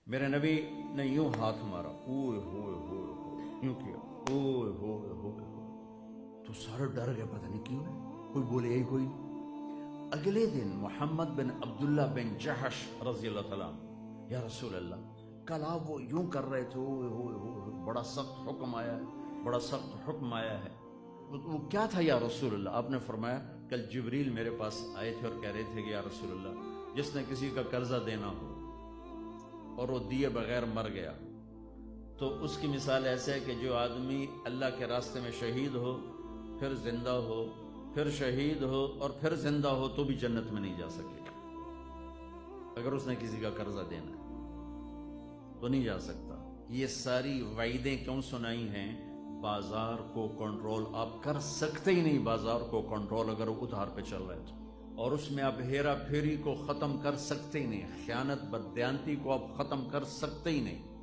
میرے نبی نے یوں ہاتھ مارا، اوئے ہوئے ہوئے ہوئے، یوں کیا، اوئے ہوئے ہوئے ہوئے، تو سارے ڈر گئے، پتہ نہیں کیوں، کوئی بولے ہی کوئی نہیں۔ اگلے دن محمد بن عبداللہ بن جحش رضی اللہ تعالیٰ عنہ، یا رسول اللہ کل آپ وہ یوں کر رہے تھے، اوئے ہوئے ہوئے، بڑا سخت حکم آیا ہے، بڑا سخت حکم آیا ہے، وہ کیا تھا یا رسول اللہ؟ آپ نے فرمایا کل جبریل میرے پاس آئے تھے اور کہہ رہے تھے کہ یا رسول اللہ جس نے کسی کا قرضہ دینا ہو اور وہ دیے بغیر مر گیا تو اس کی مثال ایسے ہے کہ جو آدمی اللہ کے راستے میں شہید ہو، پھر زندہ ہو، پھر شہید ہو اور پھر زندہ ہو تو بھی جنت میں نہیں جا سکے گا۔ اگر اس نے کسی کا قرضہ دینا ہے تو نہیں جا سکتا۔ یہ ساری وعیدیں کیوں سنائی ہیں؟ بازار کو کنٹرول آپ کر سکتے ہی نہیں، بازار کو کنٹرول اگر وہ ادھار پہ چل رہے تو، اور اس میں آپ ہیرا پھیری کو ختم کر سکتے ہی نہیں، خیانت بددیانتی کو آپ ختم کر سکتے ہی نہیں۔